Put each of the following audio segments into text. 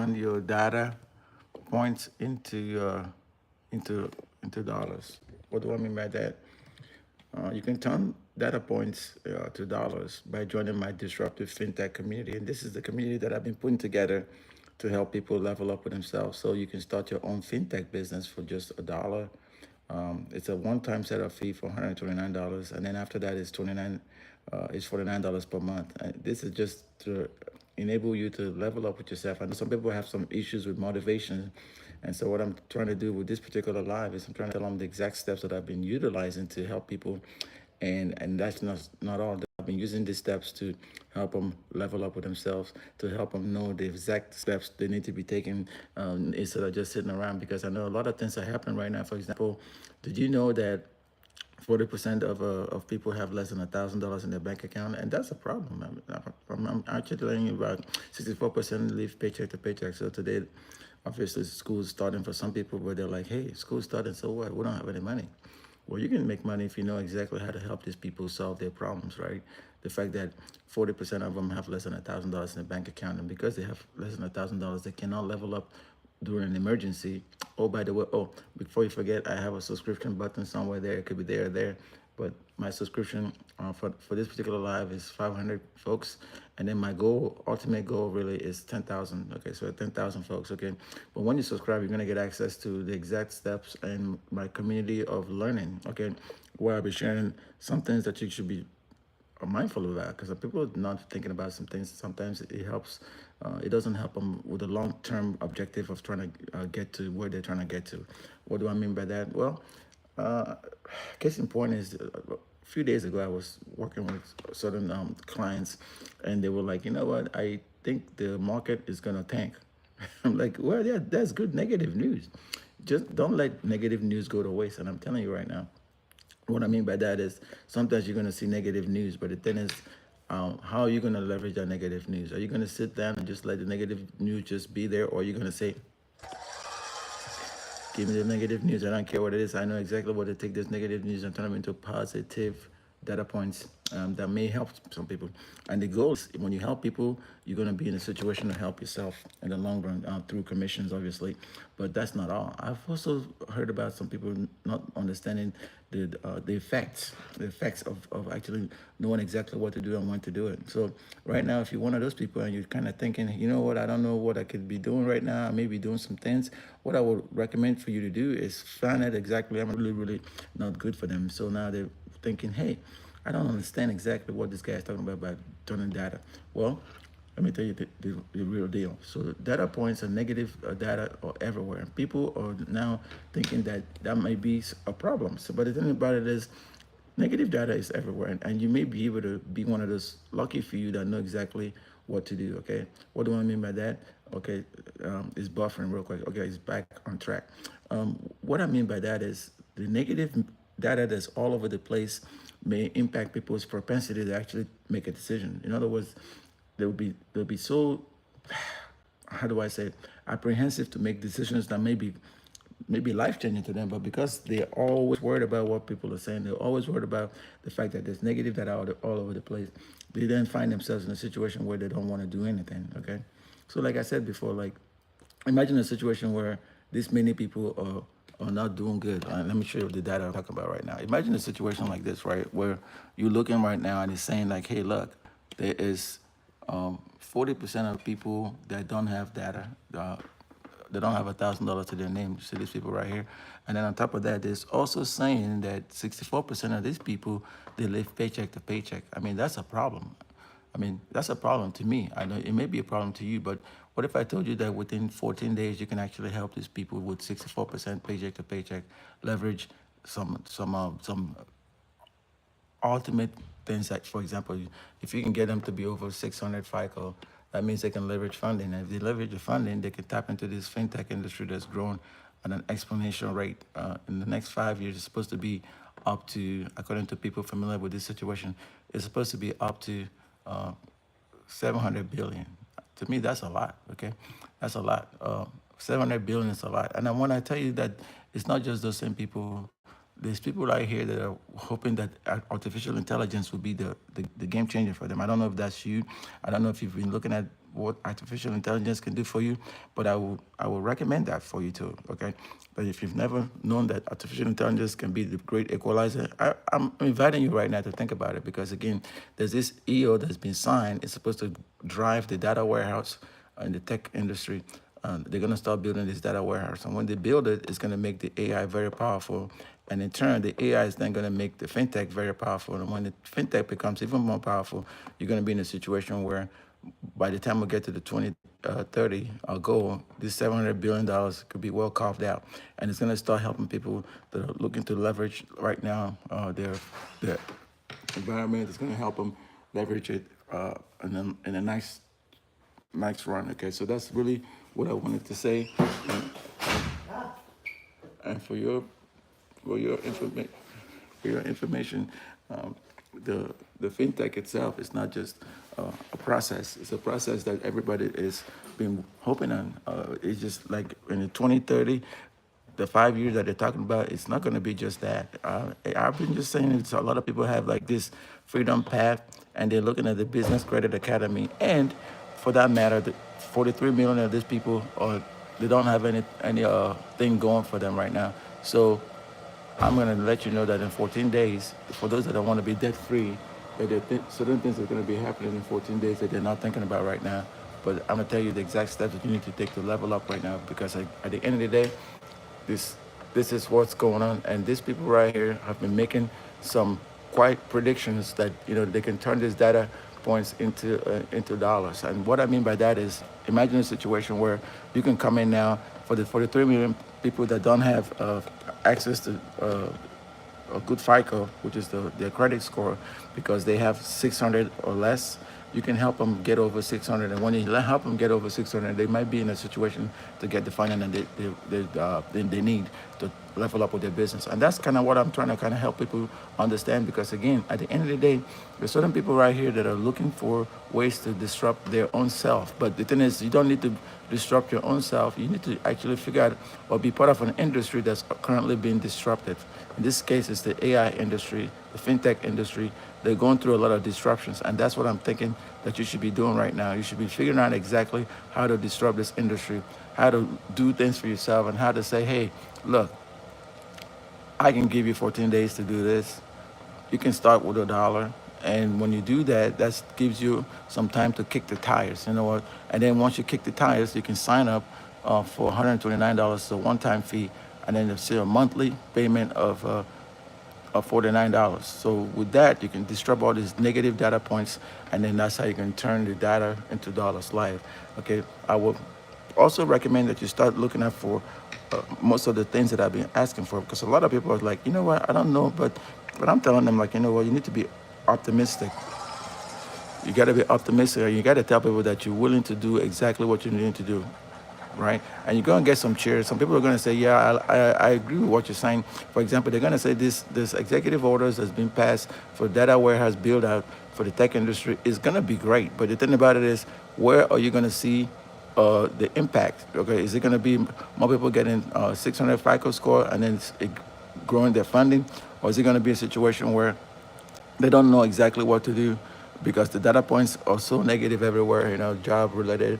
turn your data points into dollars. What do I mean by that? You can turn data points to dollars by joining my disruptive fintech community. And this is the community that I've been putting together to help people level up with themselves. So you can start your own fintech business for just $1. It's a one-time setup fee for $129, and then after that is it's $49 per month. And this is just to enable you to level up with yourself. I know some people have some issues with motivation, and so what I'm trying to do with this particular live is I'm trying to tell them the exact steps that I've been utilizing to help people, and that's not all. I've been using these steps to help them level up with themselves, to help them know the exact steps they need to be taking instead of just sitting around. Because I know a lot of things are happening right now. For example, did you know that 40% of people have less than $1,000 in their bank account, and that's a problem. I'm actually telling you about 64% live paycheck to paycheck. So today, obviously, school's starting for some people, but they're like, "Hey, school's starting, so what? We don't have any money." Well, you can make money if you know exactly how to help these people solve their problems, right? The fact that 40% of them have less than $1,000 in a bank account, and because they have less than $1,000, they cannot level up during an emergency. Oh, by the way, before you forget, I have a subscription button somewhere there. It could be there or there. But my subscription for this particular live is 500 folks. And then my goal, ultimate goal really is 10,000. Okay, so 10,000 folks, okay? But when you subscribe, you're gonna get access to the exact steps and my community of learning, okay? Where I'll be sharing some things that you should be mindful of that, because people are not thinking about some things. Sometimes it helps. It doesn't help them with the long-term objective of trying to get to where they're trying to get to. What do I mean by that? Well, uh, case in point is a few days ago I was working with certain clients, and they were like, you know what? I think the market is gonna tank. I'm like, well, yeah, that's good negative news. Just don't let negative news go to waste. And I'm telling you right now, what I mean by that is sometimes you're going to see negative news, but the thing is, how are you going to leverage that negative news? Are you going to sit down and just let the negative news just be there, or are you going to say, give me the negative news. I don't care what it is. I know exactly what to take this negative news and turn them into positive data points that may help some people. And the goal is when you help people, you're going to be in a situation to help yourself in the long run through commissions, obviously. But that's not all. I've also heard about some people not understanding the effects of actually knowing exactly what to do and when to do it. So right now, if you're one of those people and you're kind of thinking, you know what, I don't know what I could be doing right now, I may be doing some things, what I would recommend for you to do is find out exactly I'm really not good for them. So now they're thinking, hey, I don't understand exactly what this guy is talking about turning data. Well, let me tell you the real deal. So data points and negative data are everywhere. And people are now thinking that that might be a problem. So, but the thing about it is, negative data is everywhere. And you may be able to be one of those lucky few that know exactly what to do, okay? What do I mean by that? Okay, it's buffering real quick. Okay, it's back on track. What I mean by that is the negative data that's all over the place may impact people's propensity to actually make a decision. In other words, they'll be so, how do I say it, apprehensive to make decisions that maybe life changing to them, but because they're always worried about what people are saying, they're always worried about the fact that there's negative data all over the place, they then find themselves in a situation where they don't want to do anything, okay? So like I said before, like imagine a situation where this many people are not doing good. Let me show you the data I'm talking about right now. Imagine a situation like this, right, where you're looking right now and it's saying like, hey, look, there is 40% of people that don't have data. They don't have $1,000 to their name. You see these people right here. And then on top of that, there's also saying that 64% of these people, they live paycheck to paycheck. I mean, that's a problem. I mean, that's a problem to me. I know it may be a problem to you, but what if I told you that within 14 days, you can actually help these people with 64% paycheck to paycheck, leverage some ultimate things like, for example, if you can get them to be over 600 FICO, that means they can leverage funding. And if they leverage the funding, they can tap into this fintech industry that's growing at an exponential rate. In the next 5 years, it's supposed to be up to, according to people familiar with this situation, it's supposed to be up to 700 billion. To me, that's a lot, okay? That's a lot. 700 billion is a lot. And then when I tell you that it's not just those same people, there's people right here that are hoping that artificial intelligence will be the game changer for them. I don't know if that's you. I don't know if you've been looking at what artificial intelligence can do for you, but I will recommend that for you too. Okay, but if you've never known that artificial intelligence can be the great equalizer, I'm inviting you right now to think about it, because again, there's this EO that's been signed. It's supposed to drive the data warehouse in the tech industry. They're going to start building this data warehouse. And when they build it, it's going to make the AI very powerful. And in turn, the AI is then going to make the FinTech very powerful. And when the FinTech becomes even more powerful, you're going to be in a situation where by the time we get to the 2030 goal, this $700 billion could be well carved out. And it's going to start helping people that are looking to leverage right now their environment. It's going to help them leverage it in a nice run. Okay, so that's really what I wanted to say. And for your information, the fintech itself is not just a process. It's a process that everybody is been hoping on. It's just like in the 2030, the 5 years that they're talking about, it's not going to be just that. I've been just saying it's a lot of people have like this freedom path, and they're looking at the Business Credit Academy, and for that matter, the 43 million of these people are they don't have any thing going for them right now. So I'm going to let you know that in 14 days, for those that don't want to be debt free, that certain things are going to be happening in 14 days that they're not thinking about right now. But I'm going to tell you the exact steps that you need to take to level up right now, because at the end of the day, this this is what's going on, and these people right here have been making some quite predictions that they can turn these data points into dollars. And what I mean by that is, imagine a situation where you can come in now for the 43 million people that don't have access to a good FICO, which is their credit score, because they have 600 or less. You can help them get over 600, and when you help them get over 600, they might be in a situation to get the funding that they need to level up with their business. And that's kind of what I'm trying to kind of help people understand, because again, at the end of the day, there's certain people right here that are looking for ways to disrupt their own self. But the thing is, you don't need to disrupt your own self. You need to actually figure out or be part of an industry that's currently being disrupted. In this case, it's the AI industry, the fintech industry. They're going through a lot of disruptions, and that's what I'm thinking that you should be doing right now. You should be figuring out exactly how to disrupt this industry, how to do things for yourself, and how to say, hey, look, I can give you 14 days to do this. You can start with $1. And when you do that, that gives you some time to kick the tires, you know what? And then once you kick the tires, you can sign up for $129, a one-time fee, and then it's a monthly payment of $49. So with that, you can disrupt all these negative data points, and then that's how you can turn the data into dollars live. Okay, I will also recommend that you start looking at for most of the things that I've been asking for, because a lot of people are like, you know what, I don't know, but I'm telling them, like, you know what, you need to be optimistic. You got to be optimistic, and you got to tell people that you're willing to do exactly what you need to do, right? And you're going to get some cheers. Some people are going to say, yeah, I agree with what you're saying. For example, they're going to say this executive orders that's been passed for data warehouse build out for the tech industry is going to be great. But the thing about it is, where are you going to see the impact? Okay, is it going to be more people getting 600 FICO score and then growing their funding? Or is it going to be a situation where they don't know exactly what to do because the data points are so negative everywhere, job related,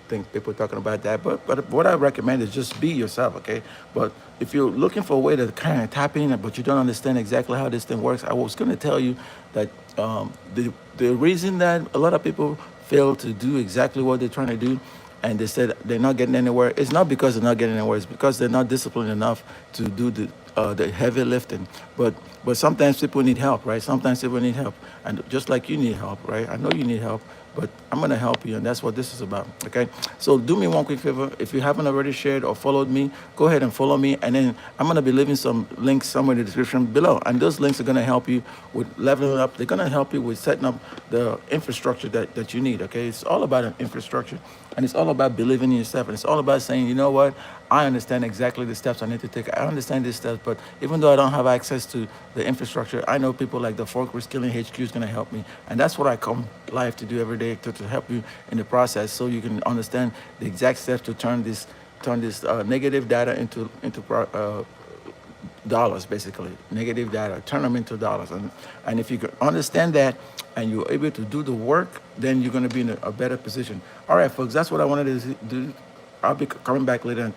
think people talking about that. But what I recommend is just be yourself, okay? But if you're looking for a way to kind of tap in, but you don't understand exactly how this thing works, I was going to tell you that the reason that a lot of people fail to do exactly what they're trying to do, and they said they're not getting anywhere, it's not because they're not getting anywhere, it's because they're not disciplined enough to do the heavy lifting. But sometimes people need help, right? Sometimes people need help, and just like you need help, right? I know you need help, but I'm gonna help you, and that's what this is about, okay? So do me one quick favor. If you haven't already shared or followed me, go ahead and follow me, and then I'm gonna be leaving some links somewhere in the description below, and those links are gonna help you with leveling up. They're gonna help you with setting up the infrastructure that you need, okay? It's all about an infrastructure, and it's all about believing in yourself, and it's all about saying, you know what, I understand exactly the steps I need to take. I understand these steps, but even though I don't have access to the infrastructure, I know people like the Folk Reskilling HQ is going to help me. And that's what I come live to do every day, to help you in the process, so you can understand the exact steps to turn this negative data into dollars, basically. Negative data, turn them into dollars. And if you can understand that and you're able to do the work, then you're going to be in a better position. All right, folks, that's what I wanted to do. I'll be coming back later and